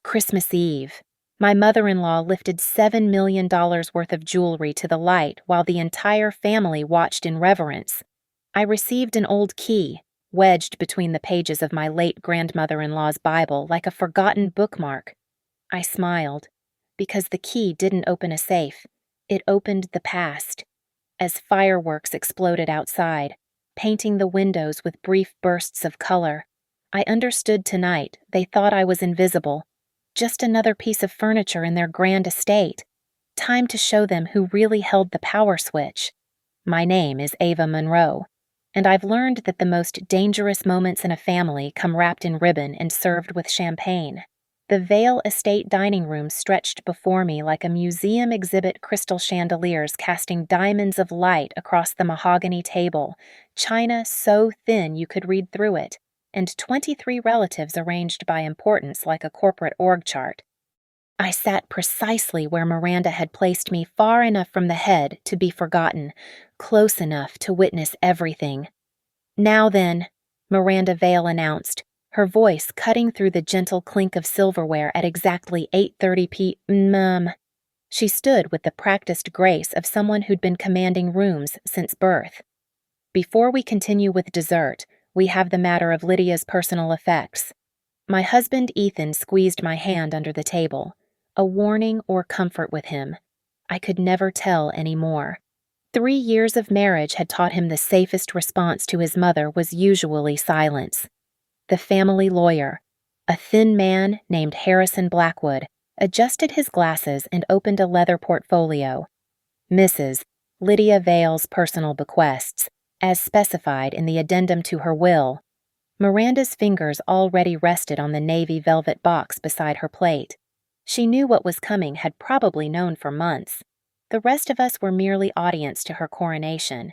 Christmas Eve. My mother-in-law lifted $7 million worth of jewelry to the light while the entire family watched in reverence. I received an old key, wedged between the pages of my late grandmother-in-law's Bible like a forgotten bookmark. I smiled, because the key didn't open a safe. It opened the past. As fireworks exploded outside, painting the windows with brief bursts of color, I understood tonight they thought I was invisible. Just another piece of furniture in their grand estate. Time to show them who really held the power switch. My name is Ava Monroe, and I've learned that the most dangerous moments in a family come wrapped in ribbon and served with champagne. The Vale Estate dining room stretched before me like a museum exhibit, crystal chandeliers casting diamonds of light across the mahogany table, china so thin you could read through it, and 23 relatives arranged by importance like a corporate org chart. I sat precisely where Miranda had placed me, far enough from the head to be forgotten, close enough to witness everything. "Now then," Miranda Vale announced, her voice cutting through the gentle clink of silverware at exactly 8:30 p.m. She stood with the practiced grace of someone who'd been commanding rooms since birth. "Before we continue with dessert, we have the matter of Lydia's personal effects." My husband Ethan squeezed my hand under the table, a warning or comfort with him. I could never tell any more. 3 years of marriage had taught him the safest response to his mother was usually silence. The family lawyer, a thin man named Harrison Blackwood, adjusted his glasses and opened a leather portfolio. Mrs. Lydia Vale's personal bequests, as specified in the addendum to her will. Miranda's fingers already rested on the navy velvet box beside her plate. She knew what was coming, had probably known for months. The rest of us were merely audience to her coronation.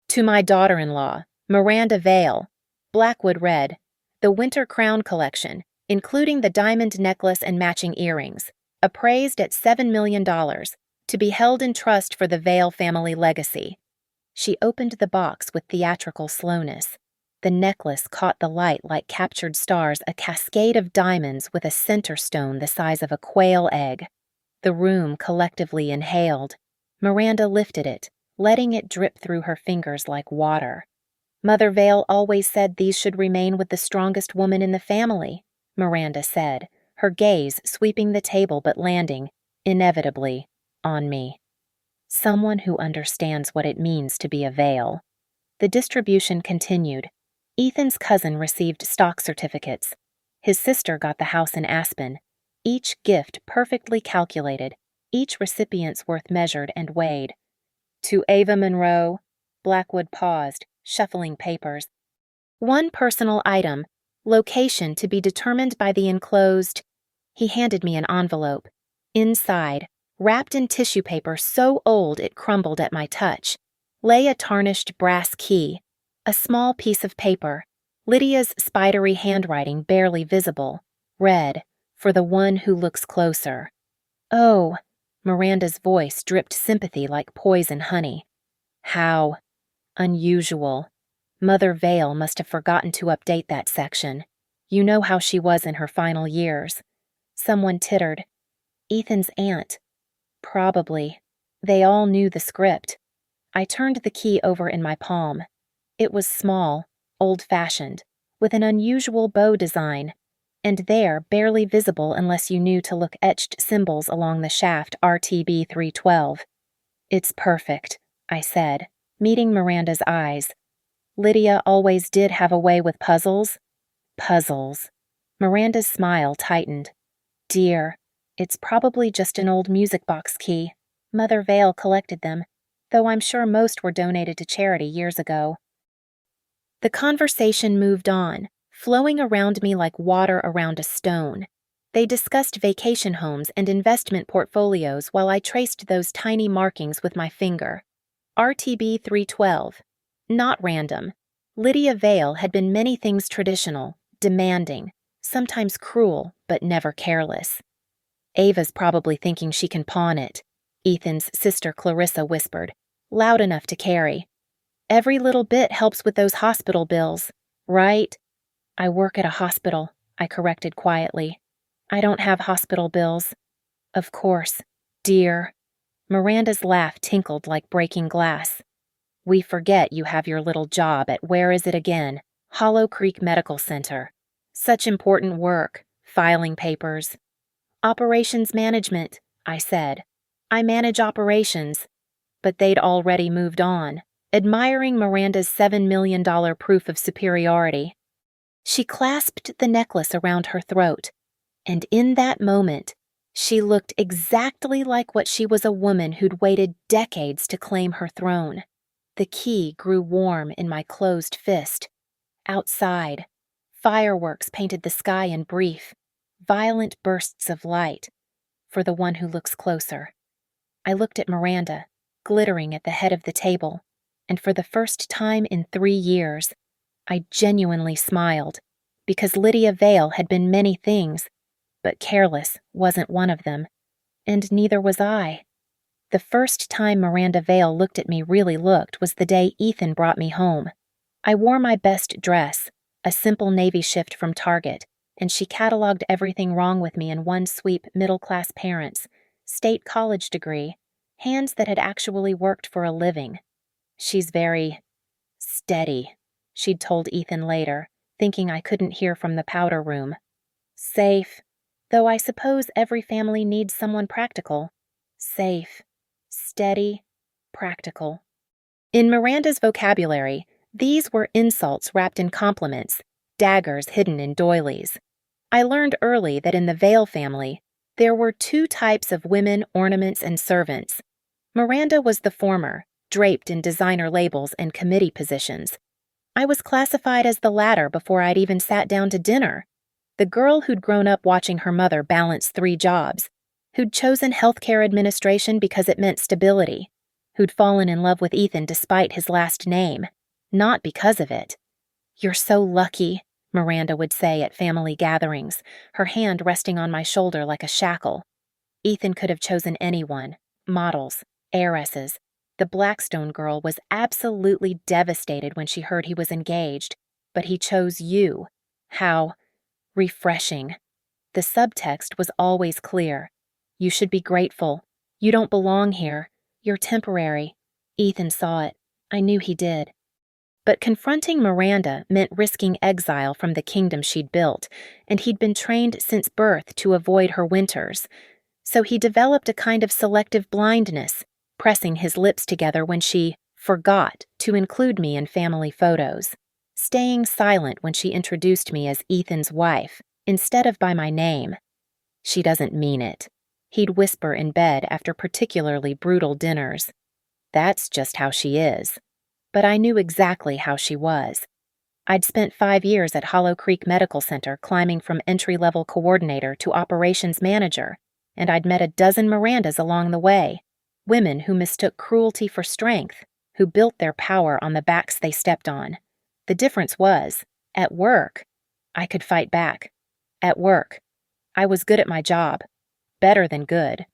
"To my daughter-in-law, Miranda Vale," Blackwood read, "the Winter Crown Collection, including the diamond necklace and matching earrings, appraised at $7 million, to be held in trust for the Vale family legacy." She opened the box with theatrical slowness. The necklace caught the light like captured stars, a cascade of diamonds with a center stone the size of a quail egg. The room collectively inhaled. Miranda lifted it, letting it drip through her fingers like water. "Mother Vale always said these should remain with the strongest woman in the family," Miranda said, her gaze sweeping the table but landing, inevitably, on me. Someone who understands what it means to be a Vale. The distribution continued. Ethan's cousin received stock certificates. His sister got the house in Aspen. Each gift perfectly calculated, each recipient's worth measured and weighed. "To Ava Monroe," Blackwood paused, shuffling papers. "One personal item, location to be determined by the enclosed." He handed me an envelope. Inside, wrapped in tissue paper so old it crumbled at my touch, lay a tarnished brass key, a small piece of paper, Lydia's spidery handwriting barely visible, read, "For the one who looks closer." "Oh," Miranda's voice dripped sympathy like poison honey. "How unusual. Mother Vale must have forgotten to update that section. You know how she was in her final years." Someone tittered. "Ethan's aunt." Probably. They all knew the script. I turned the key over in my palm. It was small, old-fashioned, with an unusual bow design, and there, barely visible unless you knew to look, etched symbols along the shaft RTB 312. "It's perfect," I said, meeting Miranda's eyes. "Lydia always did have a way with puzzles." "Puzzles." Miranda's smile tightened. "Dear, it's probably just an old music box key. Mother Vale collected them, though I'm sure most were donated to charity years ago." The conversation moved on, flowing around me like water around a stone. They discussed vacation homes and investment portfolios while I traced those tiny markings with my finger. RTB 312. Not random. Lydia Vale had been many things traditional, demanding, sometimes cruel, but never careless. "Ava's probably thinking she can pawn it," Ethan's sister Clarissa whispered, loud enough to carry. "Every little bit helps with those hospital bills, right?" "I work at a hospital," I corrected quietly. I don't have hospital bills. Of course, dear. Miranda's laugh tinkled like breaking glass. We forget you have your little job at where is it again? Hollow Creek Medical Center. Such important work, filing papers. Operations management, I said. I manage operations. But they'd already moved on, admiring Miranda's $7 million proof of superiority. She clasped the necklace around her throat, and in that moment, she looked exactly like what she was, a woman who'd waited decades to claim her throne. The key grew warm in my closed fist. Outside, fireworks painted the sky in brief, violent bursts of light, for the one who looks closer. I looked at Miranda, glittering at the head of the table, and for the first time in 3 years, I genuinely smiled, because Lydia Vale had been many things, but careless wasn't one of them, and neither was I. The first time Miranda Vale looked at me was the day Ethan brought me home. I wore my best dress, a simple navy shift from Target, and she cataloged everything wrong with me in one sweep: middle-class parents, state college degree, hands that had actually worked for a living. She's very steady, she'd told Ethan later, thinking I couldn't hear from the powder room. Safe, though I suppose every family needs someone practical. Safe, steady, practical. In Miranda's vocabulary, these were insults wrapped in compliments, daggers hidden in doilies. I learned early that in the Vale family, there were 2 types of women, ornaments, and servants. Miranda was the former, draped in designer labels and committee positions. I was classified as the latter before I'd even sat down to dinner. The girl who'd grown up watching her mother balance 3 jobs, who'd chosen healthcare administration because it meant stability, who'd fallen in love with Ethan despite his last name, not because of it. You're so lucky, Miranda would say at family gatherings, her hand resting on my shoulder like a shackle. Ethan could have chosen anyone, models, heiresses. The Blackstone girl was absolutely devastated when she heard he was engaged, but he chose you. How refreshing. The subtext was always clear. You should be grateful. You don't belong here. You're temporary. Ethan saw it. I knew he did. But confronting Miranda meant risking exile from the kingdom she'd built, and he'd been trained since birth to avoid her winters. So he developed a kind of selective blindness, pressing his lips together when she forgot to include me in family photos, staying silent when she introduced me as Ethan's wife, instead of by my name. She doesn't mean it, he'd whisper in bed after particularly brutal dinners. That's just how she is. But I knew exactly how she was. I'd spent 5 years at Hollow Creek Medical Center climbing from entry-level coordinator to operations manager, and I'd met a dozen Mirandas along the way, women who mistook cruelty for strength, who built their power on the backs they stepped on. The difference was, at work, I could fight back. At work, I was good at my job, better than good.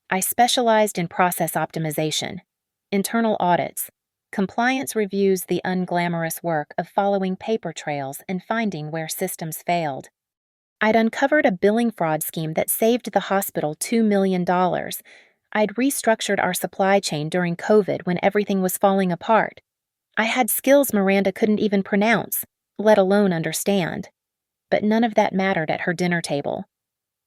I specialized in process optimization, internal audits, compliance reviews, the unglamorous work of following paper trails and finding where systems failed. I'd uncovered a billing fraud scheme that saved the hospital $2 million. I'd restructured our supply chain during COVID when everything was falling apart. I had skills Miranda couldn't even pronounce, let alone understand. But none of that mattered at her dinner table.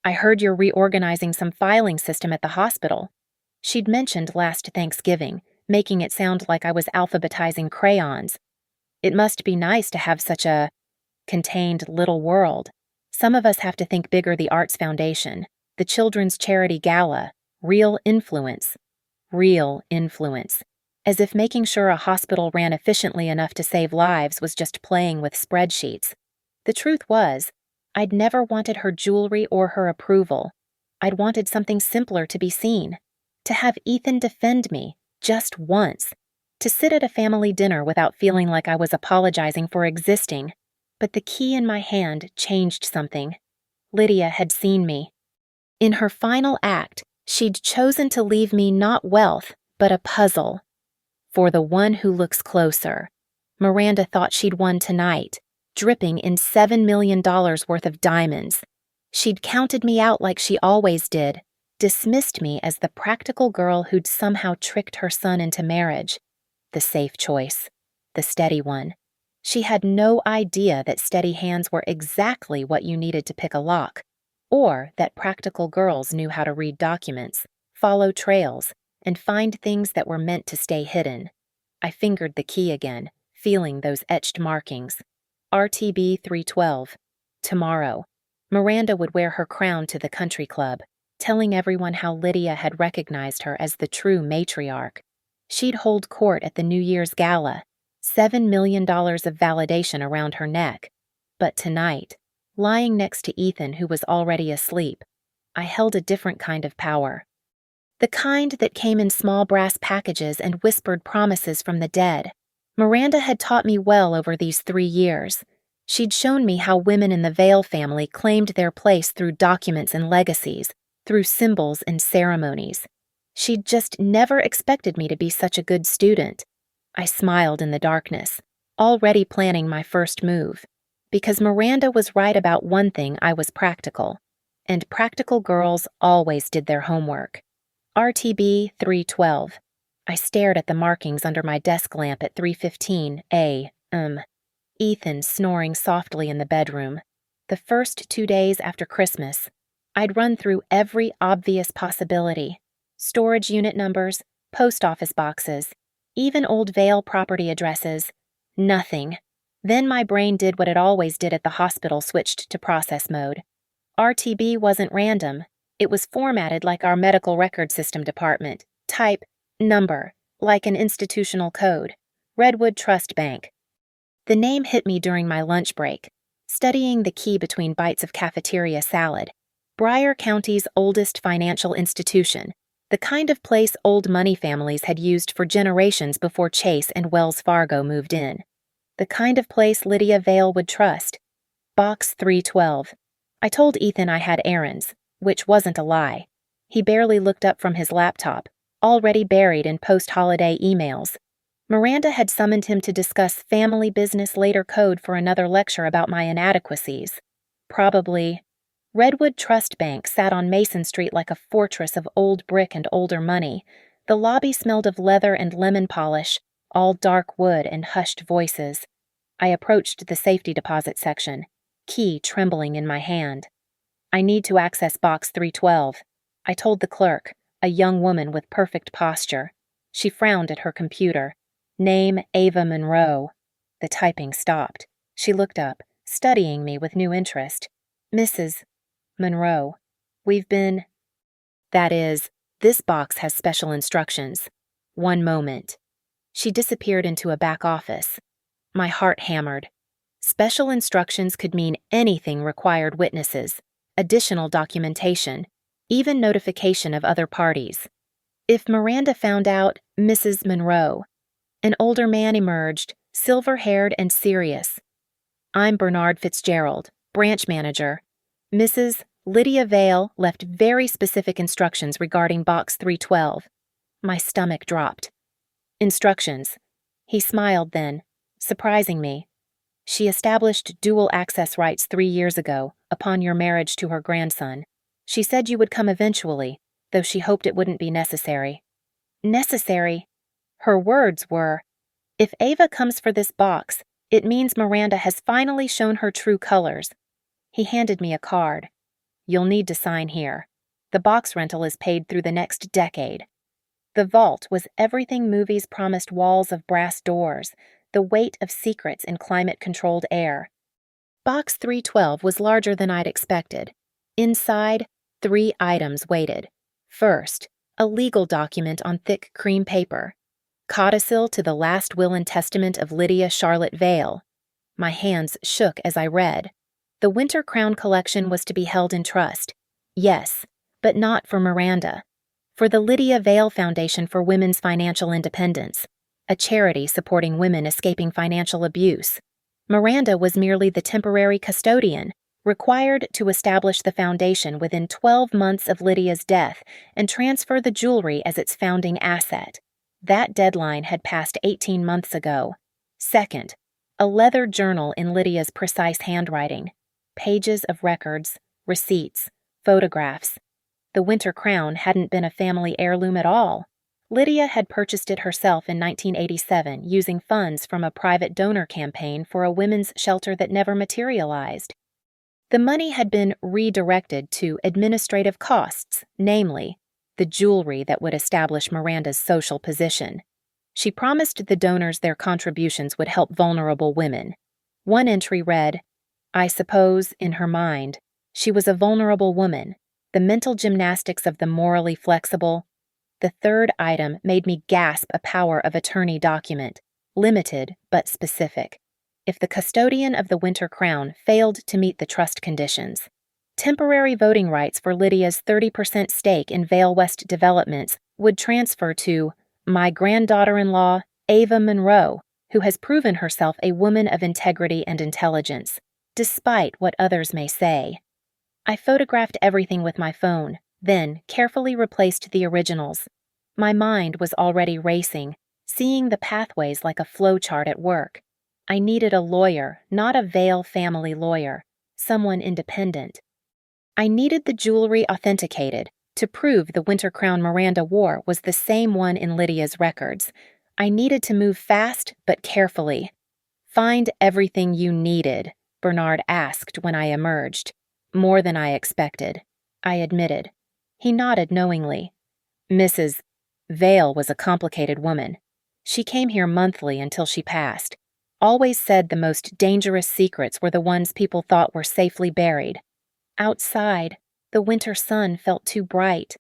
I heard you're reorganizing some filing system at the hospital. She'd mentioned last Thanksgiving, making it sound like I was alphabetizing crayons. It must be nice to have such a contained little world. Some of us have to think bigger: the Arts Foundation, the Children's Charity Gala, real influence. Real influence. As if making sure a hospital ran efficiently enough to save lives was just playing with spreadsheets. The truth was, I'd never wanted her jewelry or her approval. I'd wanted something simpler to be seen. To have Ethan defend me, just once. To sit at a family dinner without feeling like I was apologizing for existing. But the key in my hand changed something. Lydia had seen me. In her final act, she'd chosen to leave me not wealth, but a puzzle. For the one who looks closer. Miranda thought she'd won tonight, dripping in $7 million worth of diamonds. She'd counted me out like she always did, dismissed me as the practical girl who'd somehow tricked her son into marriage. The safe choice. The steady one. She had no idea that steady hands were exactly what you needed to pick a lock, or that practical girls knew how to read documents, follow trails, and find things that were meant to stay hidden. I fingered the key again, feeling those etched markings. RTB 312. Tomorrow. Miranda would wear her crown to the country club, telling everyone how Lydia had recognized her as the true matriarch. She'd hold court at the New Year's gala, $7 million of validation around her neck. But tonight, lying next to Ethan, who was already asleep, I held a different kind of power. The kind that came in small brass packages and whispered promises from the dead. Miranda had taught me well over these 3 years. She'd shown me how women in the Vale family claimed their place through documents and legacies, through symbols and ceremonies. She'd just never expected me to be such a good student. I smiled in the darkness, already planning my first move. Because Miranda was right about one thing, I was practical. And practical girls always did their homework. RTB 312. I stared at the markings under my desk lamp at 3:15 a.m. Ethan snoring softly in the bedroom. The first 2 days after Christmas, I'd run through every obvious possibility. Storage unit numbers, post office boxes, even old Vale property addresses. Nothing. Then my brain did what it always did at the hospital, switched to process mode. RTB wasn't random. It was formatted like our medical record system department. Type, number, like an institutional code. Redwood Trust Bank. The name hit me during my lunch break, studying the key between bites of cafeteria salad. Bryer County's oldest financial institution, the kind of place old money families had used for generations before Chase and Wells Fargo moved in. The kind of place Lydia Vale would trust. Box 312. I told Ethan I had errands, which wasn't a lie. He barely looked up from his laptop, already buried in post-holiday emails. Miranda had summoned him to discuss family business, later code for another lecture about my inadequacies. Probably. Redwood Trust Bank sat on Mason Street like a fortress of old brick and older money. The lobby smelled of leather and lemon polish, all dark wood and hushed voices. I approached the safety deposit section, key trembling in my hand. I need to access box 312. I told the clerk, a young woman with perfect posture. She frowned at her computer. Name Ava Monroe. The typing stopped. She looked up, studying me with new interest. Mrs. Monroe, we've been... That is, this box has special instructions. One moment. She disappeared into a back office. My heart hammered. Special instructions could mean anything: required witnesses, additional documentation, even notification of other parties. If Miranda found out, Mrs. Monroe. An older man emerged, silver-haired and serious. I'm Bernard Fitzgerald, branch manager. Mrs. Lydia Vale left very specific instructions regarding box 312. My stomach dropped. Instructions. He smiled then, surprising me. She established dual access rights 3 years ago, upon your marriage to her grandson. She said you would come eventually, though she hoped it wouldn't be necessary. Necessary? Her words were, if Ava comes for this box, it means Miranda has finally shown her true colors. He handed me a card. You'll need to sign here. The box rental is paid through the next decade. The vault was everything movies promised: walls of brass doors, the weight of secrets in climate-controlled air. Box 312 was larger than I'd expected. Inside, 3 items waited. First, a legal document on thick cream paper. Codicil to the last will and testament of Lydia Charlotte Vale. My hands shook as I read. The Winter Crown collection was to be held in trust. Yes, but not for Miranda. For the Lydia Vale Foundation for Women's Financial Independence, a charity supporting women escaping financial abuse. Miranda was merely the temporary custodian, required to establish the foundation within 12 months of Lydia's death and transfer the jewelry as its founding asset. That deadline had passed 18 months ago. Second, a leather journal in Lydia's precise handwriting. Pages of records, receipts, photographs. The winter crown hadn't been a family heirloom at all. Lydia had purchased it herself in 1987 using funds from a private donor campaign for a women's shelter that never materialized. The money had been redirected to administrative costs, namely, the jewelry that would establish Miranda's social position. She promised the donors their contributions would help vulnerable women. One entry read, "I suppose, in her mind, she was a vulnerable woman, the mental gymnastics of the morally flexible." The third item made me gasp a power of attorney document, limited but specific. If the custodian of the winter crown failed to meet the trust conditions, temporary voting rights for Lydia's 30% stake in Vale West Developments would transfer to my granddaughter-in-law, Ava Monroe, who has proven herself a woman of integrity and intelligence, despite what others may say. I photographed everything with my phone, then carefully replaced the originals. My mind was already racing, seeing the pathways like a flowchart at work. I needed a lawyer, not a Vale family lawyer, someone independent. I needed the jewelry authenticated to prove the winter crown Miranda wore was the same one in Lydia's records. I needed to move fast but carefully. "Find everything you needed," Bernard asked when I emerged. "More than I expected," I admitted. He nodded knowingly. "Mrs. Vale was a complicated woman. She came here monthly until she passed. Always said the most dangerous secrets were the ones people thought were safely buried." Outside, the winter sun felt too bright.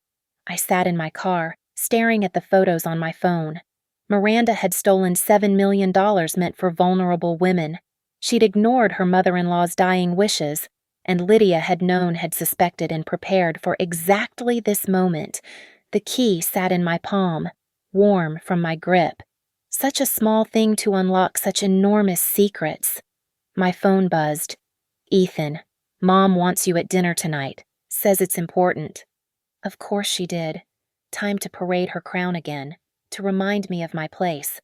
I sat in my car, staring at the photos on my phone. Miranda had stolen $7 million meant for vulnerable women. She'd ignored her mother-in-law's dying wishes, and Lydia had suspected and prepared for exactly this moment. The key sat in my palm, warm from my grip. Such a small thing to unlock such enormous secrets. My phone buzzed. "Ethan, Mom wants you at dinner tonight. Says it's important." Of course she did. Time to parade her crown again, to remind me of my place.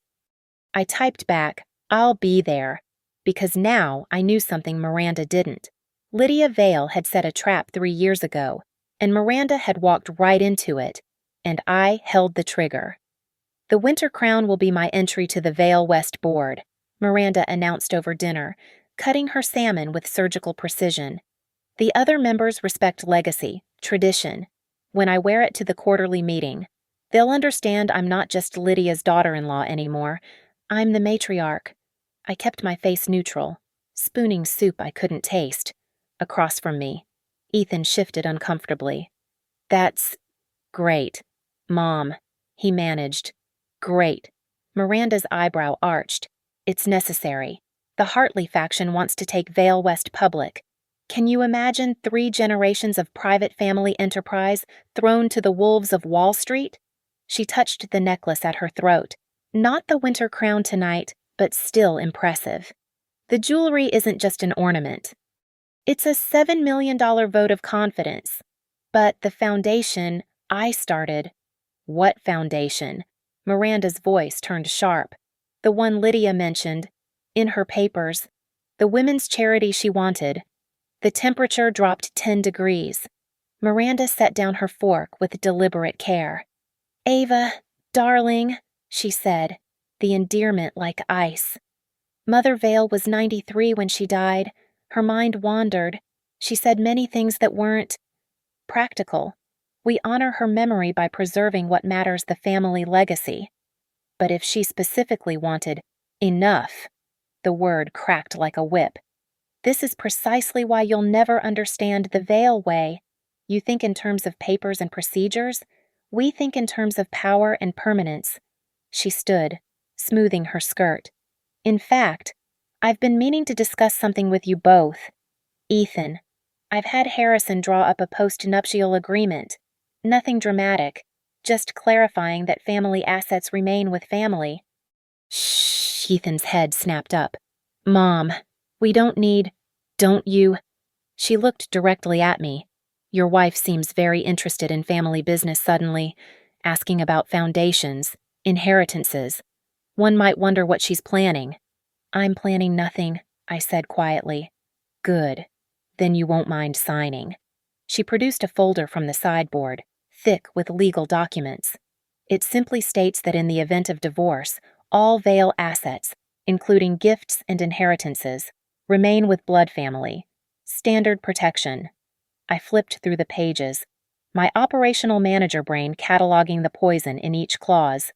I typed back, "I'll be there," because now I knew something Miranda didn't. Lydia Vale had set a trap 3 years ago, and Miranda had walked right into it, and I held the trigger. "The winter crown will be my entry to the Vale West board," Miranda announced over dinner, cutting her salmon with surgical precision. "The other members respect legacy, tradition. When I wear it to the quarterly meeting, they'll understand I'm not just Lydia's daughter-in-law anymore. I'm the matriarch." I kept my face neutral, spooning soup I couldn't taste. Across from me, Ethan shifted uncomfortably. "That's great, Mom," he managed. "Great." Miranda's eyebrow arched. "It's necessary. The Hartley faction wants to take Vale West public. Can you imagine 3 generations of private family enterprise thrown to the wolves of Wall Street?" She touched the necklace at her throat. "Not the winter crown tonight, but still impressive. The jewelry isn't just an ornament. It's a $7 million vote of confidence. But the foundation I started—" "What foundation?" Miranda's voice turned sharp. "The one Lydia mentioned. In her papers. The women's charity she wanted." The temperature dropped 10 degrees. Miranda set down her fork with deliberate care. "Ava, darling," she said, the endearment like ice. "Mother Vale was 93 when she died. Her mind wandered. She said many things that weren't practical. We honor her memory by preserving what matters, the family legacy. But if she specifically wanted enough," the word cracked like a whip. "This is precisely why you'll never understand the Vale way. You think in terms of papers and procedures. We think in terms of power and permanence." She stood, smoothing her skirt. "In fact, I've been meaning to discuss something with you both. Ethan, I've had Harrison draw up a post-nuptial agreement. Nothing dramatic, just clarifying that family assets remain with family." "Shh," Ethan's head snapped up. "Mom, we don't you?" She looked directly at me. "Your wife seems very interested in family business suddenly, asking about foundations, inheritances. One might wonder what she's planning." "I'm planning nothing," I said quietly. "Good. Then you won't mind signing." She produced a folder from the sideboard, thick with legal documents. It simply states that in the event of divorce, all Vale assets, including gifts and inheritances, remain with blood family. Standard protection. I flipped through the pages, my operational manager brain cataloging the poison in each clause.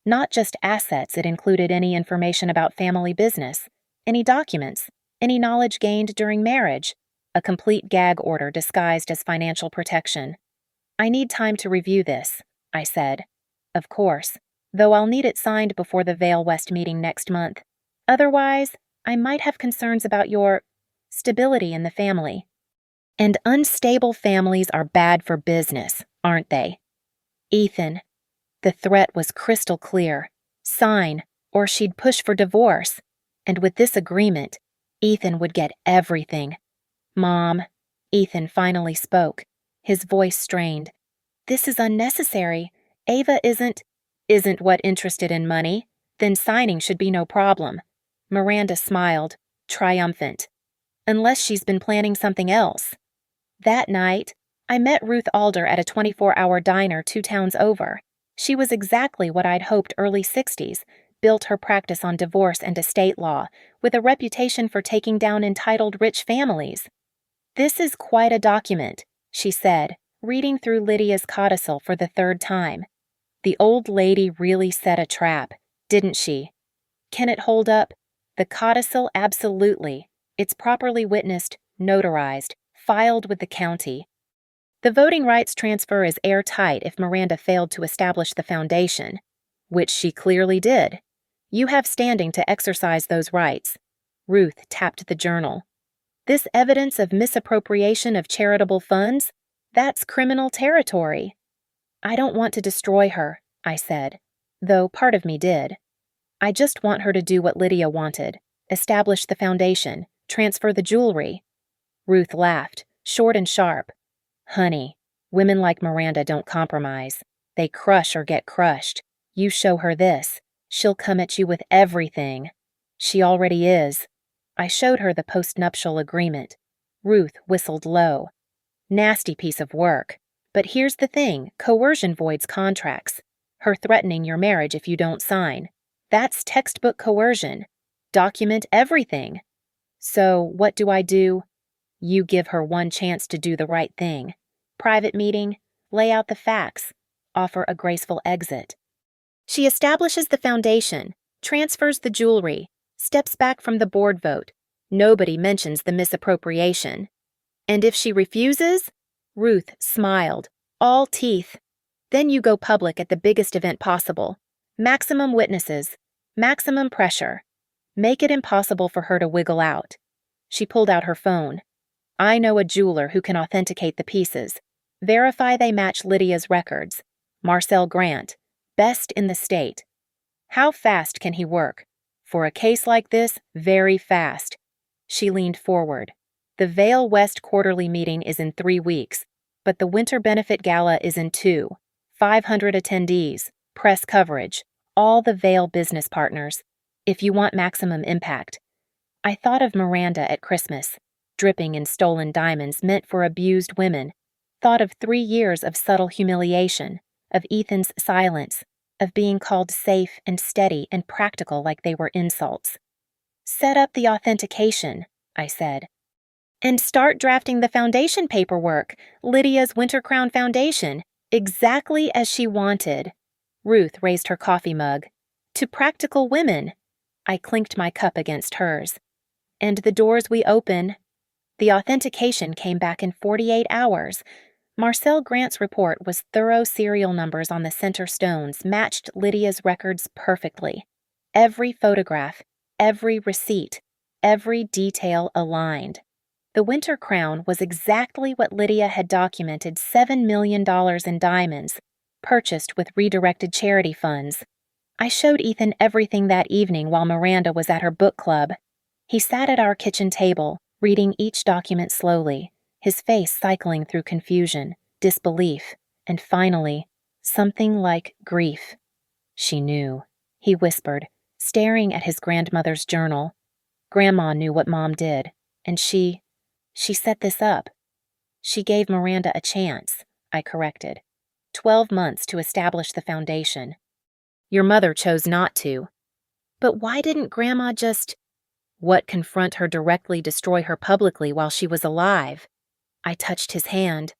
Not just assets, it included any information about family business, any documents, any knowledge gained during marriage, a complete gag order disguised as financial protection. I need time to review this, I said. Of course, though I'll need it signed before the Vale West meeting next month. Otherwise, I might have concerns about your stability in the family. And unstable families are bad for business, aren't they? Ethan. The threat was crystal clear. Sign, or she'd push for divorce. And with this agreement, Ethan would get everything. Mom, Ethan finally spoke, his voice strained. This is unnecessary. Ava isn't what interested in money. Then signing should be no problem. Miranda smiled, triumphant. Unless she's been planning something else. That night, I met Ruth Alder at a 24-hour diner 2 towns over. She was exactly what I'd hoped early 60s, built her practice on divorce and estate law, with a reputation for taking down entitled rich families. This is quite a document, she said, reading through Lydia's codicil for the 3rd time. The old lady really set a trap, didn't she? Can it hold up? The codicil, absolutely. It's properly witnessed, notarized, filed with the county. The voting rights transfer is airtight if Miranda failed to establish the foundation, which she clearly did. You have standing to exercise those rights. Ruth tapped the journal. This evidence of misappropriation of charitable funds? That's criminal territory. I don't want to destroy her, I said, though part of me did. I just want her to do what Lydia wanted, establish the foundation, transfer the jewelry. Ruth laughed, short and sharp. Honey, women like Miranda don't compromise. They crush or get crushed. You show her this, she'll come at you with everything. She already is. I showed her the postnuptial agreement. Ruth whistled low. Nasty piece of work. But here's the thing, coercion voids contracts. Her threatening your marriage if you don't sign. That's textbook coercion. Document everything. So, what do? You give her one chance to do the right thing. Private meeting, lay out the facts, offer a graceful exit. She establishes the foundation, transfers the jewelry, steps back from the board vote. Nobody mentions the misappropriation. And if she refuses? Ruth smiled, all teeth. Then you go public at the biggest event possible. Maximum witnesses, maximum pressure. Make it impossible for her to wiggle out. She pulled out her phone. I know a jeweler who can authenticate the pieces. Verify they match Lydia's records. Marcel Grant, best in the state. How fast can he work? For a case like this, very fast. She leaned forward. The Vale West quarterly meeting is in 3 weeks, but the winter benefit gala is in 2. 500 attendees, press coverage, all the Vale business partners. If you want maximum impact. I thought of Miranda at Christmas. Dripping in stolen diamonds meant for abused women, thought of 3 years of subtle humiliation, of Ethan's silence, of being called safe and steady and practical like they were insults. Set up the authentication, I said. And start drafting the foundation paperwork, Lydia's Winter Crown Foundation, exactly as she wanted. Ruth raised her coffee mug. To practical women. I clinked my cup against hers. And the doors we open. The authentication came back in 48 hours. Marcel Grant's report was thorough serial numbers on the center stones matched Lydia's records perfectly. Every photograph, every receipt, every detail aligned. The Winter Crown was exactly what Lydia had documented $7 million in diamonds, purchased with redirected charity funds. I showed Ethan everything that evening while Miranda was at her book club. He sat at our kitchen table, reading each document slowly, his face cycling through confusion, disbelief, and finally, something like grief. She knew, he whispered, staring at his grandmother's journal. Grandma knew what Mom did, and she set this up. She gave Miranda a chance, I corrected. 12 months to establish the foundation. Your mother chose not to. But why didn't Grandma just— What, confront her directly, destroy her publicly while she was alive? I touched his hand.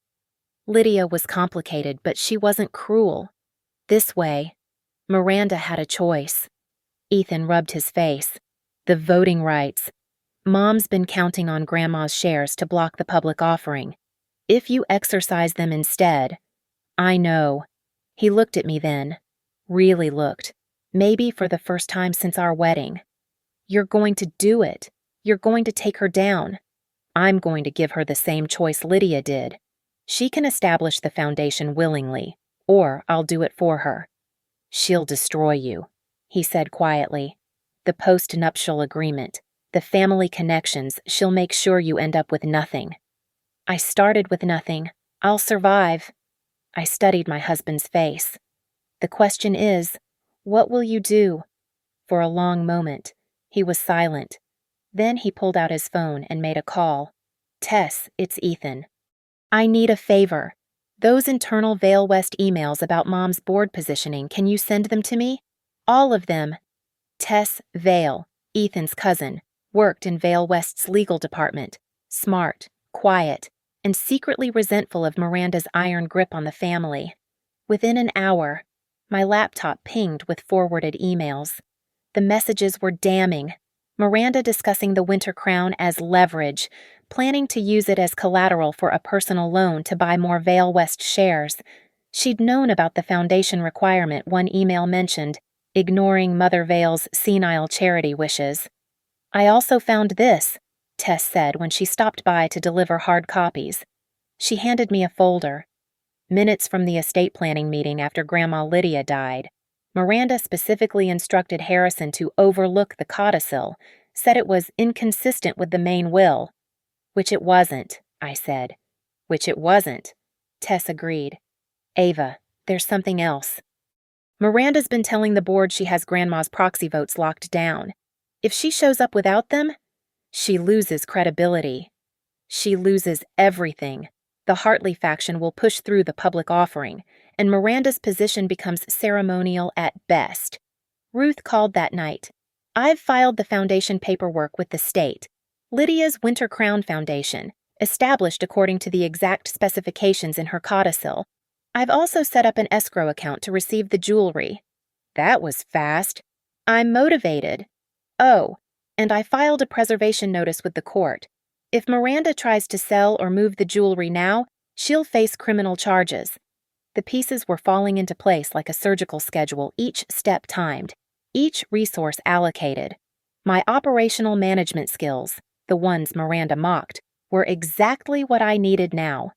Lydia was complicated, but she wasn't cruel. This way, Miranda had a choice. Ethan rubbed his face. The voting rights. Mom's been counting on Grandma's shares to block the public offering. If you exercise them instead— I know. He looked at me then. Really looked. Maybe for the first time since our wedding. You're going to do it. You're going to take her down. I'm going to give her the same choice Lydia did. She can establish the foundation willingly, or I'll do it for her. She'll destroy you, he said quietly. The post-nuptial agreement, the family connections, she'll make sure you end up with nothing. I started with nothing. I'll survive. I studied my husband's face. The question is, what will you do? For a long moment, he was silent. Then he pulled out his phone and made a call. Tess, it's Ethan. I need a favor. Those internal Vale West emails about Mom's board positioning, can you send them to me? All of them. Tess Vale, Ethan's cousin, worked in Vale West's legal department. Smart, quiet, and secretly resentful of Miranda's iron grip on the family. Within an hour, my laptop pinged with forwarded emails. The messages were damning. Miranda discussing the Winter Crown as leverage, planning to use it as collateral for a personal loan to buy more Vale West shares. She'd known about the foundation requirement one email mentioned, ignoring Mother Vale's senile charity wishes. I also found this, Tess said when she stopped by to deliver hard copies. She handed me a folder. Minutes from the estate planning meeting after Grandma Lydia died. Miranda specifically instructed Harrison to overlook the codicil, said it was inconsistent with the main will. Which it wasn't, I said. Which it wasn't, Tess agreed. Ava, there's something else. Miranda's been telling the board she has Grandma's proxy votes locked down. If she shows up without them, she loses credibility. She loses everything. The Hartley faction will push through the public offering, and Miranda's position becomes ceremonial at best. Ruth called that night. I've filed the foundation paperwork with the state. Lydia's Winter Crown Foundation, established according to the exact specifications in her codicil. I've also set up an escrow account to receive the jewelry. That was fast. I'm motivated. Oh, and I filed a preservation notice with the court. If Miranda tries to sell or move the jewelry now, she'll face criminal charges. The pieces were falling into place like a surgical schedule, each step timed, each resource allocated. My operational management skills, the ones Miranda mocked, were exactly what I needed now.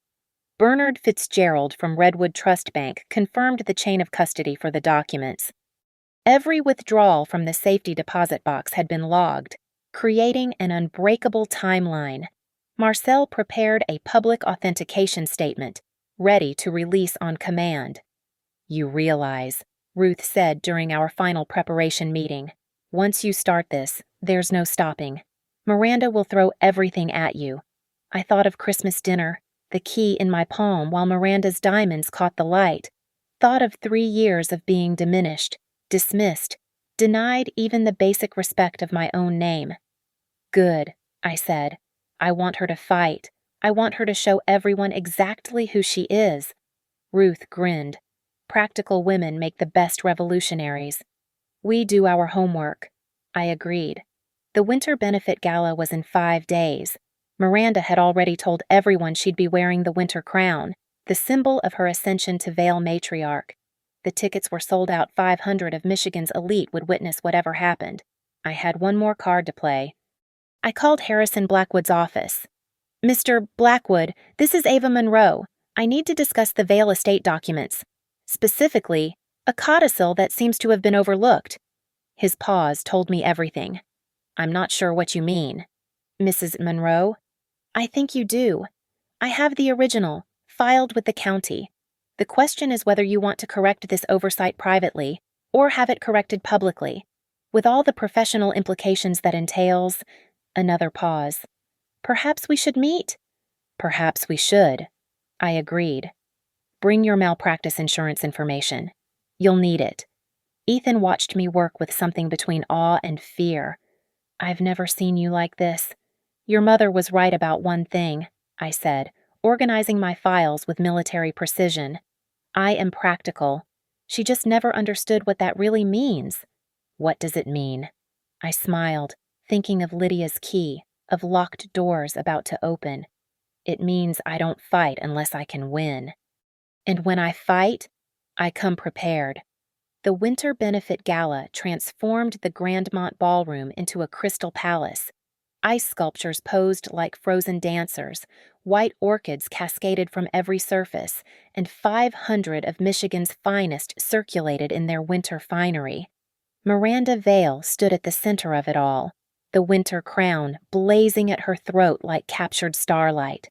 Bernard Fitzgerald from Redwood Trust Bank confirmed the chain of custody for the documents. Every withdrawal from the safety deposit box had been logged, creating an unbreakable timeline. Marcel prepared a public authentication statement, ready to release on command. You realize, Ruth said during our final preparation meeting, once you start this, there's no stopping. Miranda will throw everything at you. I thought of Christmas dinner, the key in my palm while Miranda's diamonds caught the light. Thought of 3 years of being diminished, dismissed, denied even the basic respect of my own name. Good, I said. I want her to fight. I want her to show everyone exactly who she is. Ruth grinned. Practical women make the best revolutionaries. We do our homework. I agreed. The winter benefit gala was in 5 days. Miranda had already told everyone she'd be wearing the winter crown, the symbol of her ascension to Vale matriarch. The tickets were sold out. 500 of Michigan's elite would witness whatever happened. I had one more card to play. I called Harrison Blackwood's office. Mr. Blackwood, this is Ava Monroe. I need to discuss the Vale estate documents. Specifically, a codicil that seems to have been overlooked. His pause told me everything. I'm not sure what you mean. Mrs. Monroe? I think you do. I have the original, filed with the county. The question is whether you want to correct this oversight privately or have it corrected publicly, with all the professional implications that entails. Another pause. Perhaps we should meet. Perhaps we should. I agreed. Bring your malpractice insurance information. You'll need it. Ethan watched me work with something between awe and fear. I've never seen you like this. Your mother was right about one thing, I said, organizing my files with military precision. I am practical. She just never understood what that really means. What does it mean? I smiled, thinking of Lydia's key, of locked doors about to open. It means I don't fight unless I can win. And when I fight, I come prepared. The Winter Benefit Gala transformed the Grandmont Ballroom into a crystal palace. Ice sculptures posed like frozen dancers, white orchids cascaded from every surface, and 500 of Michigan's finest circulated in their winter finery. Miranda Vale stood at the center of it all, the winter crown blazing at her throat like captured starlight.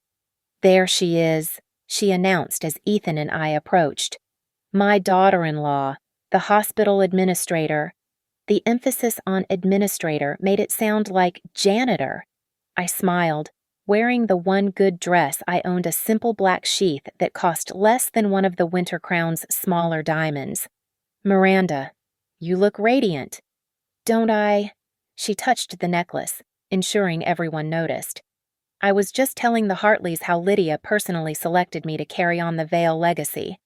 There she is, she announced as Ethan and I approached. My daughter-in-law, the hospital administrator. The emphasis on administrator made it sound like janitor. I smiled, wearing the one good dress I owned a simple black sheath that cost less than one of the Winter Crown's smaller diamonds. Miranda, you look radiant. Don't I? She touched the necklace, ensuring everyone noticed. I was just telling the Hartleys how Lydia personally selected me to carry on the Vale legacy.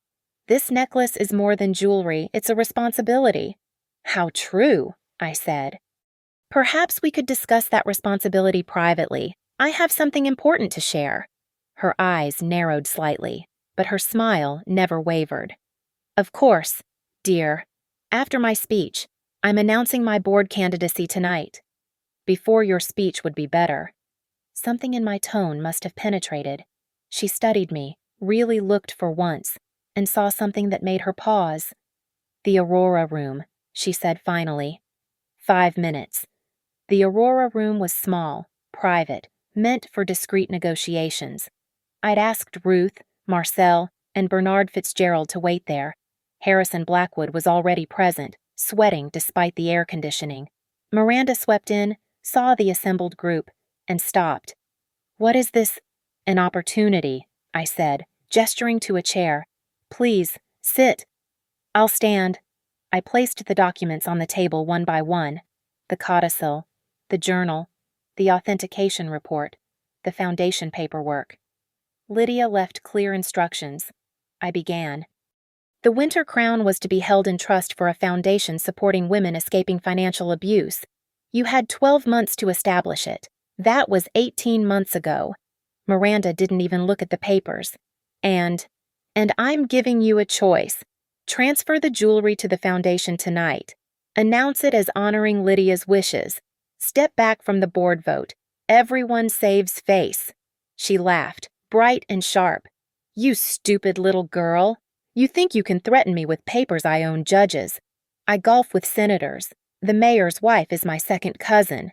This necklace is more than jewelry, it's a responsibility. How true, I said. Perhaps we could discuss that responsibility privately. I have something important to share. Her eyes narrowed slightly, but her smile never wavered. Of course, dear. After my speech, I'm announcing my board candidacy tonight. Before your speech would be better. Something in my tone must have penetrated. She studied me, really looked for once, and saw something that made her pause. The Aurora Room, she said finally. 5 minutes. The Aurora Room was small, private, meant for discreet negotiations. I'd asked Ruth, Marcel, and Bernard Fitzgerald to wait there. Harrison Blackwood was already present, sweating despite the air conditioning. Miranda swept in, saw the assembled group, and stopped. What is this? An opportunity, I said, gesturing to a chair. Please, sit. I'll stand. I placed the documents on the table one by one. The codicil, the journal, the authentication report, the foundation paperwork. Lydia left clear instructions. I began. The Winter Crown was to be held in trust for a foundation supporting women escaping financial abuse. You had 12 months to establish it. That was 18 months ago. Miranda didn't even look at the papers. And I'm giving you a choice. Transfer the jewelry to the foundation tonight. Announce it as honoring Lydia's wishes. Step back from the board vote. Everyone saves face. She laughed, bright and sharp. You stupid little girl. You think you can threaten me with papers I own judges. I golf with senators. The mayor's wife is my second cousin.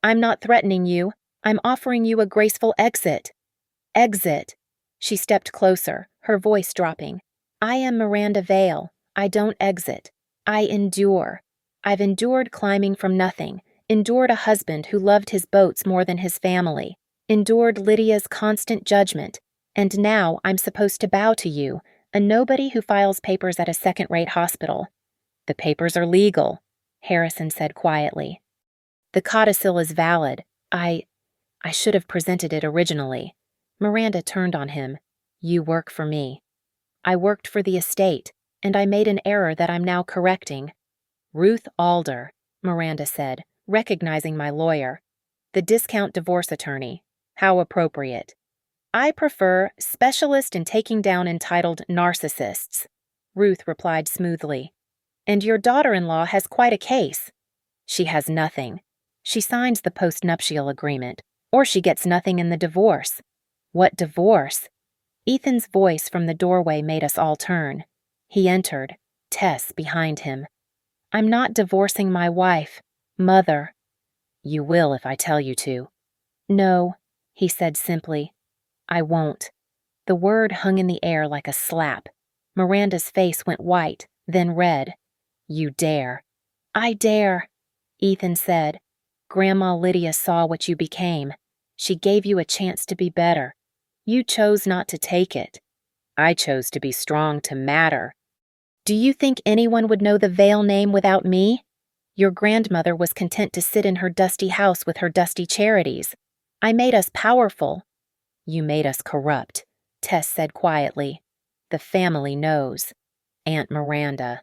I'm not threatening you. I'm offering you a graceful exit. Exit. She stepped closer, her voice dropping. I am Miranda Vale. I don't exit. I endure. I've endured climbing from nothing, endured a husband who loved his boats more than his family, endured Lydia's constant judgment, and now I'm supposed to bow to you, a nobody who files papers at a second-rate hospital. The papers are legal, Harrison said quietly. The codicil is valid. I should have presented it originally. Miranda turned on him. You work for me. I worked for the estate, and I made an error that I'm now correcting. Ruth Alder, Miranda said, recognizing my lawyer. The discount divorce attorney. How appropriate. I prefer specialist in taking down entitled narcissists, Ruth replied smoothly. And your daughter-in-law has quite a case. She has nothing. She signs the post-nuptial agreement, or she gets nothing in the divorce. What divorce? Ethan's voice from the doorway made us all turn. He entered, Tess behind him. I'm not divorcing my wife, Mother. You will if I tell you to. No, he said simply. I won't. The word hung in the air like a slap. Miranda's face went white, then red. You dare. I dare, Ethan said. Grandma Lydia saw what you became. She gave you a chance to be better. You chose not to take it. I chose to be strong to matter. Do you think anyone would know the veil name without me? Your grandmother was content to sit in her dusty house with her dusty charities. I made us powerful. You made us corrupt, Tess said quietly. The family knows. Aunt Miranda.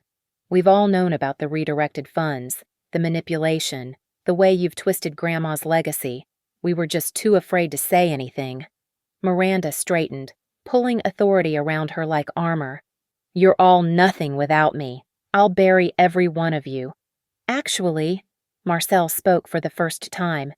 We've all known about the redirected funds, the manipulation, the way you've twisted Grandma's legacy. We were just too afraid to say anything. Miranda straightened, pulling authority around her like armor. You're all nothing without me. I'll bury every one of you. Actually, Marcel spoke for the first time,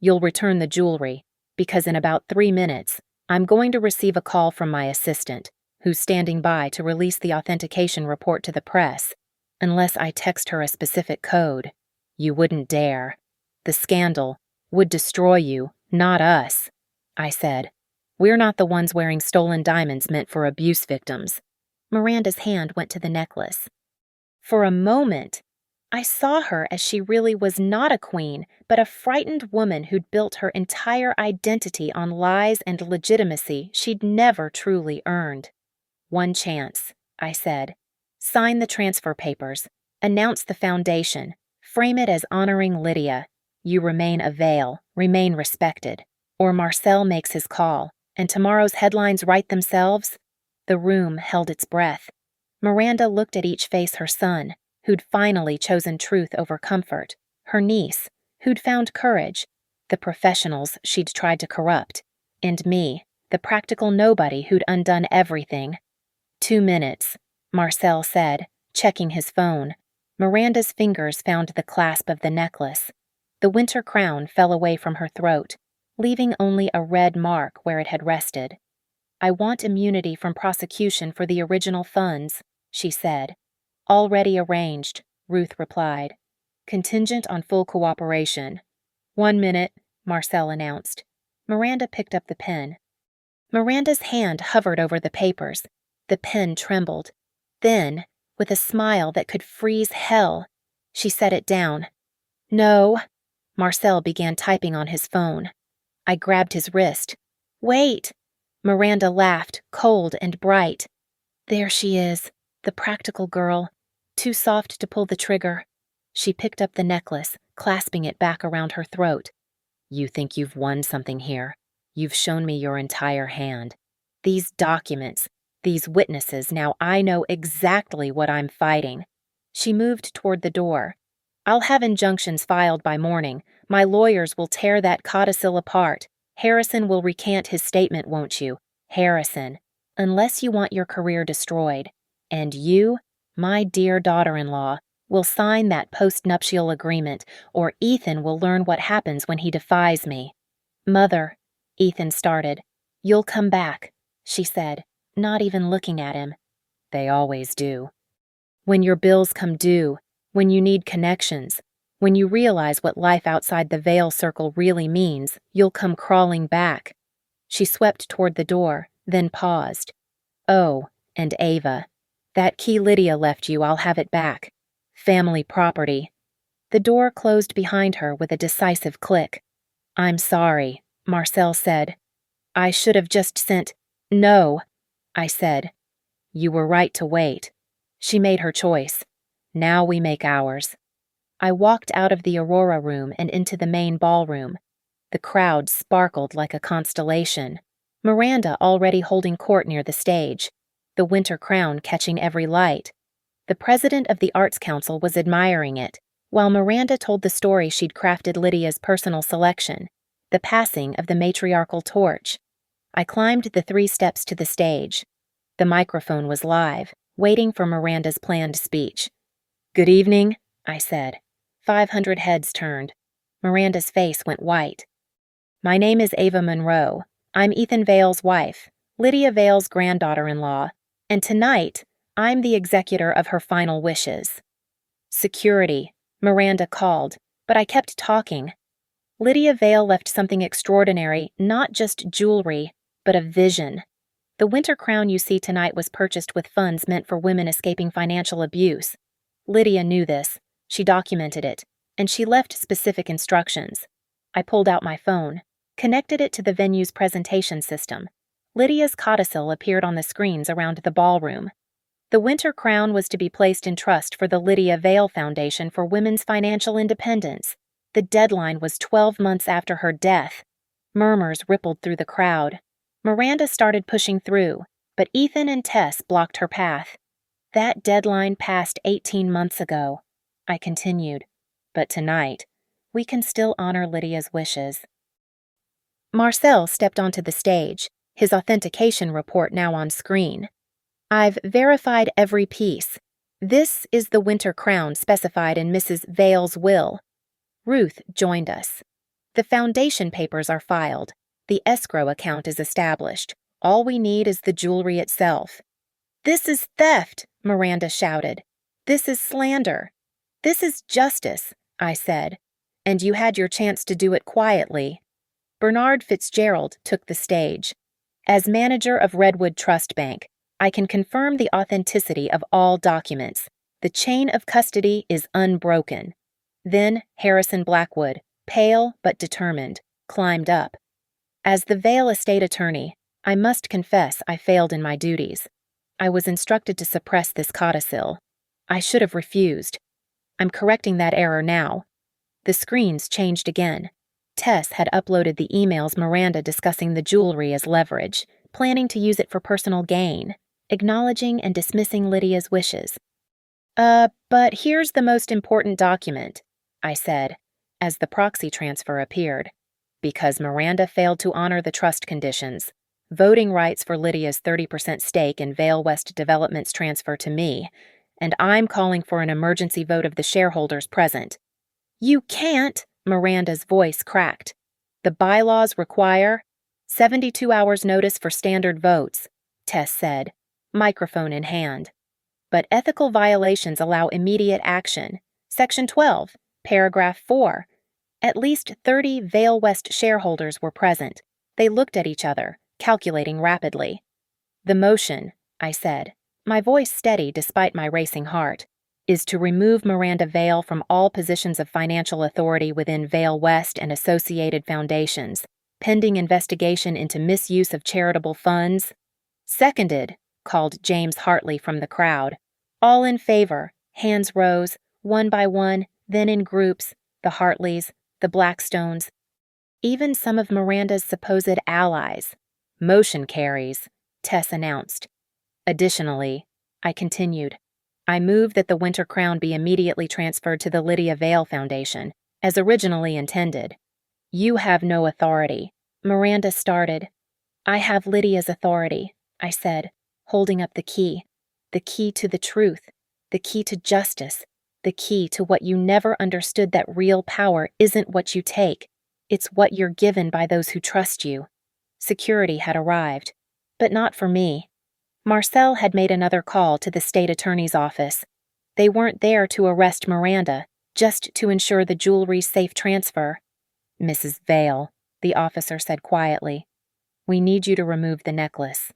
you'll return the jewelry, because in about 3 minutes, I'm going to receive a call from my assistant, who's standing by to release the authentication report to the press. Unless I text her a specific code, you wouldn't dare. The scandal would destroy you, not us, I said. We're not the ones wearing stolen diamonds meant for abuse victims. Miranda's hand went to the necklace. For a moment, I saw her as she really was not a queen, but a frightened woman who'd built her entire identity on lies and legitimacy she'd never truly earned. One chance, I said. Sign the transfer papers. Announce the foundation. Frame it as honoring Lydia. You remain a veil, remain respected. Or Marcel makes his call, and tomorrow's headlines write themselves. The room held its breath. Miranda looked at each face her son, who'd finally chosen truth over comfort, her niece, who'd found courage, the professionals she'd tried to corrupt, and me, the practical nobody who'd undone everything. 2 minutes, Marcel said, checking his phone. Miranda's fingers found the clasp of the necklace. The winter crown fell away from her throat, leaving only a red mark where it had rested. I want immunity from prosecution for the original funds, she said. Already arranged, Ruth replied. Contingent on full cooperation. 1 minute, Marcel announced. Miranda picked up the pen. Miranda's hand hovered over the papers. The pen trembled. Then, with a smile that could freeze hell, she set it down. No. Marcel began typing on his phone. I grabbed his wrist. Wait. Miranda laughed, cold and bright. There she is, the practical girl. Too soft to pull the trigger. She picked up the necklace, clasping it back around her throat. You think you've won something here. You've shown me your entire hand. These documents, these witnesses, now I know exactly what I'm fighting. She moved toward the door. I'll have injunctions filed by morning. My lawyers will tear that codicil apart. Harrison will recant his statement, won't you? Harrison, unless you want your career destroyed. And you, my dear daughter-in-law, will sign that post-nuptial agreement, or Ethan will learn what happens when he defies me. Mother, Ethan started. You'll come back, she said, not even looking at him. They always do. When your bills come due, when you need connections, when you realize what life outside the veil circle really means, you'll come crawling back. She swept toward the door, then paused. Oh, and Ava. That key Lydia left you, I'll have it back. Family property. The door closed behind her with a decisive click. I'm sorry, Marcel said. I should have just sent. No, I said. You were right to wait. She made her choice. Now we make ours. I walked out of the Aurora room and into the main ballroom. The crowd sparkled like a constellation. Miranda already holding court near the stage. The winter crown catching every light. The president of the Arts Council was admiring it, while Miranda told the story she'd crafted Lydia's personal selection, the passing of the matriarchal torch. I climbed the 3 steps to the stage. The microphone was live, waiting for Miranda's planned speech. Good evening, I said. 500 heads turned. Miranda's face went white. My name is Ava Monroe. I'm Ethan Vale's wife, Lydia Vale's granddaughter-in-law, and tonight, I'm the executor of her final wishes. Security, Miranda called, but I kept talking. Lydia Vale left something extraordinary, not just jewelry, but a vision. The winter crown you see tonight was purchased with funds meant for women escaping financial abuse. Lydia knew this. She documented it, and she left specific instructions. I pulled out my phone, connected it to the venue's presentation system. Lydia's codicil appeared on the screens around the ballroom. The winter crown was to be placed in trust for the Lydia Vale Foundation for Women's Financial Independence. The deadline was 12 months after her death. Murmurs rippled through the crowd. Miranda started pushing through, but Ethan and Tess blocked her path. That deadline passed 18 months ago, I continued. But tonight, we can still honor Lydia's wishes. Marcel stepped onto the stage, his authentication report now on screen. I've verified every piece. This is the winter crown specified in Mrs. Vale's will. Ruth joined us. The foundation papers are filed. The escrow account is established. All we need is the jewelry itself. This is theft, Miranda shouted. This is slander. This is justice, I said. And you had your chance to do it quietly. Bernard Fitzgerald took the stage. As manager of Redwood Trust Bank, I can confirm the authenticity of all documents. The chain of custody is unbroken. Then Harrison Blackwood, pale but determined, climbed up. As the Vale estate attorney, I must confess I failed in my duties. I was instructed to suppress this codicil. I should have refused. I'm correcting that error now. The screens changed again. Tess had uploaded the emails Miranda discussing the jewelry as leverage, planning to use it for personal gain, acknowledging and dismissing Lydia's wishes. But here's the most important document, I said, as the proxy transfer appeared. Because Miranda failed to honor the trust conditions, voting rights for Lydia's 30% stake in Vale West Development's transfer to me, and I'm calling for an emergency vote of the shareholders present. You can't, Miranda's voice cracked. The bylaws require 72 hours notice for standard votes, Tess said, microphone in hand. But ethical violations allow immediate action. Section 12, paragraph 4. At least 30 Vale West shareholders were present. They looked at each other, calculating rapidly. The motion, I said, my voice steady despite my racing heart, is to remove Miranda Vale from all positions of financial authority within Vale West and associated foundations, pending investigation into misuse of charitable funds. Seconded, called James Hartley from the crowd. All in favor, hands rose, one by one, then in groups, the Hartleys, the Blackstones, even some of Miranda's supposed allies. Motion carries, Tess announced. Additionally, I continued, I move that the Winter Crown be immediately transferred to the Lydia Vale Foundation, as originally intended. You have no authority, Miranda started. I have Lydia's authority, I said, holding up the key to the truth, the key to justice, the key to what you never understood, that real power isn't what you take, it's what you're given by those who trust you. Security had arrived, but not for me. Marcel had made another call to the state attorney's office. They weren't there to arrest Miranda, just to ensure the jewelry's safe transfer. Mrs. Vale, the officer said quietly, we need you to remove the necklace.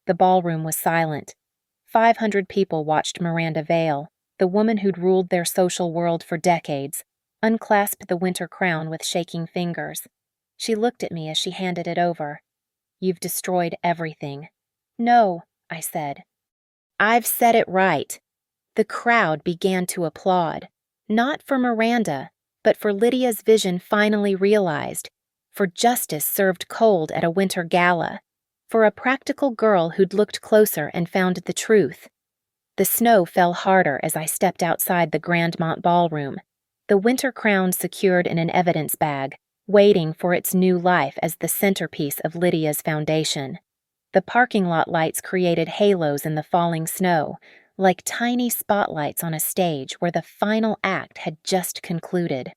The ballroom was silent. 500 people watched Miranda Vale, the woman who'd ruled their social world for decades, unclasp the winter crown with shaking fingers. She looked at me as she handed it over. You've destroyed everything. No, I said. I've said it right. The crowd began to applaud, not for Miranda, but for Lydia's vision finally realized, for justice served cold at a winter gala, for a practical girl who'd looked closer and found the truth. The snow fell harder as I stepped outside the Grandmont Ballroom, the winter crown secured in an evidence bag, waiting for its new life as the centerpiece of Lydia's foundation. The parking lot lights created halos in the falling snow, like tiny spotlights on a stage where the final act had just concluded.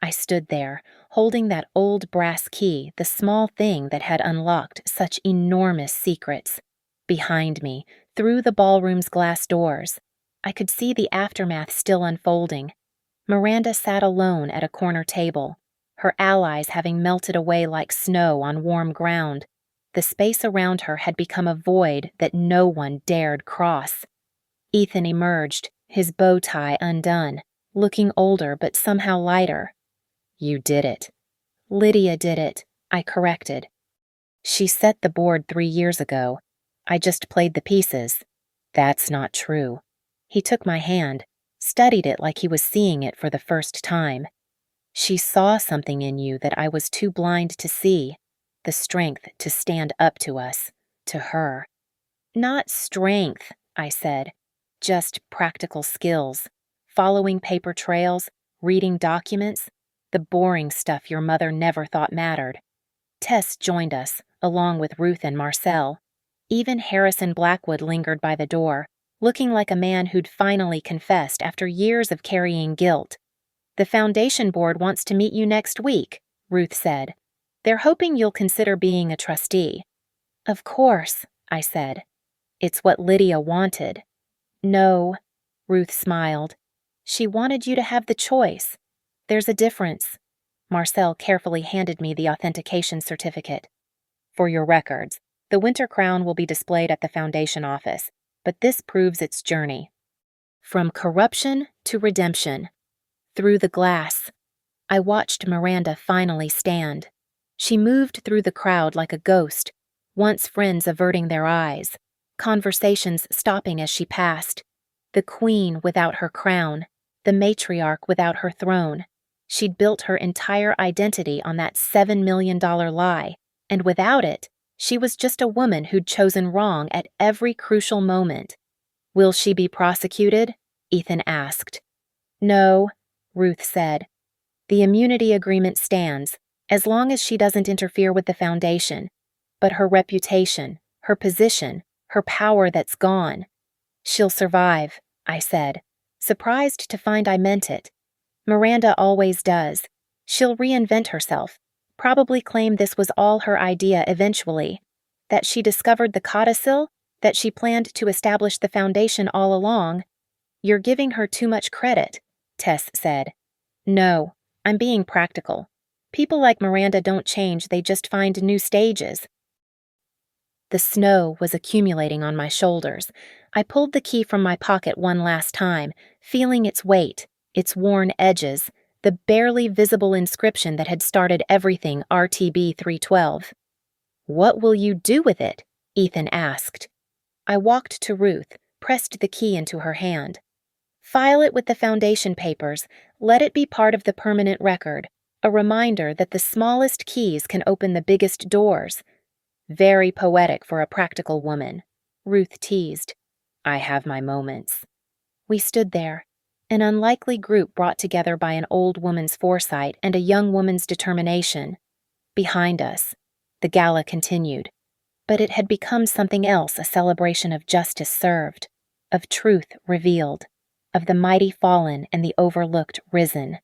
I stood there, holding that old brass key, the small thing that had unlocked such enormous secrets. Behind me, through the ballroom's glass doors, I could see the aftermath still unfolding. Miranda sat alone at a corner table, her allies having melted away like snow on warm ground. The space around her had become a void that no one dared cross. Ethan emerged, his bow tie undone, looking older but somehow lighter. You did it. Lydia did it, I corrected. She set the board 3 years ago. I just played the pieces. That's not true. He took my hand, studied it like he was seeing it for the first time. She saw something in you that I was too blind to see, the strength to stand up to us, to her. Not strength, I said, just practical skills, following paper trails, reading documents, the boring stuff your mother never thought mattered. Tess joined us, along with Ruth and Marcel. Even Harrison Blackwood lingered by the door, looking like a man who'd finally confessed after years of carrying guilt. The foundation board wants to meet you next week, Ruth said. They're hoping you'll consider being a trustee. Of course, I said. It's what Lydia wanted. No, Ruth smiled. She wanted you to have the choice. There's a difference. Marcel carefully handed me the authentication certificate. For your records, the Winter Crown will be displayed at the foundation office, but this proves its journey. From corruption to redemption. Through the glass. I watched Miranda finally stand. She moved through the crowd like a ghost, once friends averting their eyes, conversations stopping as she passed. The queen without her crown, the matriarch without her throne. She'd built her entire identity on that $7 million lie, and without it, she was just a woman who'd chosen wrong at every crucial moment. Will she be prosecuted? Ethan asked. No, Ruth said. The immunity agreement stands, as long as she doesn't interfere with the foundation. But her reputation, her position, her power that's gone. She'll survive, I said, surprised to find I meant it. Miranda always does. She'll reinvent herself, probably claim this was all her idea eventually, that she discovered the codicil, that she planned to establish the foundation all along. You're giving her too much credit, Tess said. No, I'm being practical. People like Miranda don't change, they just find new stages. The snow was accumulating on my shoulders. I pulled the key from my pocket one last time, feeling its weight, its worn edges, the barely visible inscription that had started everything RTB 312. What will you do with it? Ethan asked. I walked to Ruth, pressed the key into her hand. File it with the foundation papers. Let it be part of the permanent record, a reminder that the smallest keys can open the biggest doors. Very poetic for a practical woman, Ruth teased. I have my moments. We stood there, an unlikely group brought together by an old woman's foresight and a young woman's determination. Behind us, the gala continued, but it had become something else, a celebration of justice served, of truth revealed, of the mighty fallen and the overlooked risen.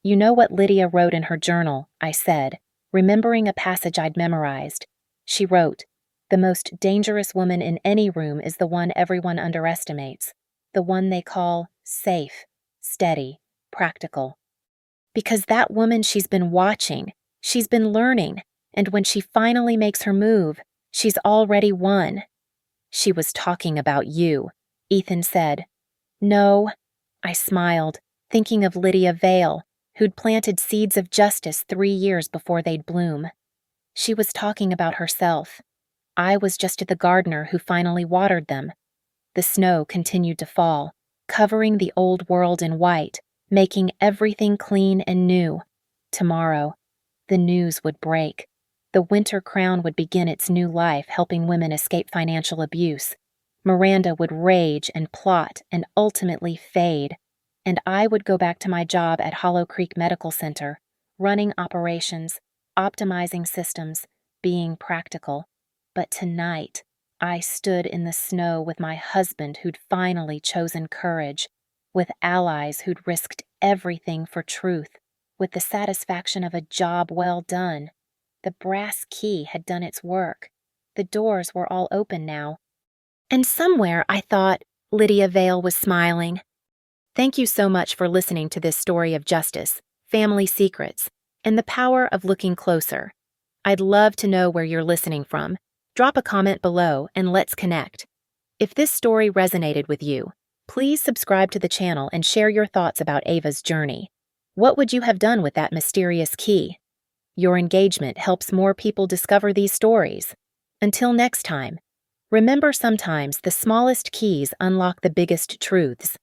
You know what Lydia wrote in her journal, I said, remembering a passage I'd memorized. She wrote, "The most dangerous woman in any room is the one everyone underestimates, the one they call safe, steady, practical. Because that woman she's been watching, she's been learning, and when she finally makes her move, she's already won." She was talking about you, Ethan said. No, I smiled, thinking of Lydia Vale, who'd planted seeds of justice 3 years before they'd bloom. She was talking about herself. I was just the gardener who finally watered them. The snow continued to fall, covering the old world in white, making everything clean and new. Tomorrow, the news would break. The Winter Crown would begin its new life helping women escape financial abuse. Miranda would rage and plot and ultimately fade, and I would go back to my job at Hollow Creek Medical Center, running operations, optimizing systems, being practical. But tonight, I stood in the snow with my husband who'd finally chosen courage, with allies who'd risked everything for truth, with the satisfaction of a job well done. The brass key had done its work. The doors were all open now. And somewhere I thought Lydia Vale was smiling. Thank you so much for listening to this story of justice, family secrets, and the power of looking closer. I'd love to know where you're listening from. Drop a comment below and let's connect. If this story resonated with you, please subscribe to the channel and share your thoughts about Ava's journey. What would you have done with that mysterious key? Your engagement helps more people discover these stories. Until next time, remember sometimes the smallest keys unlock the biggest truths.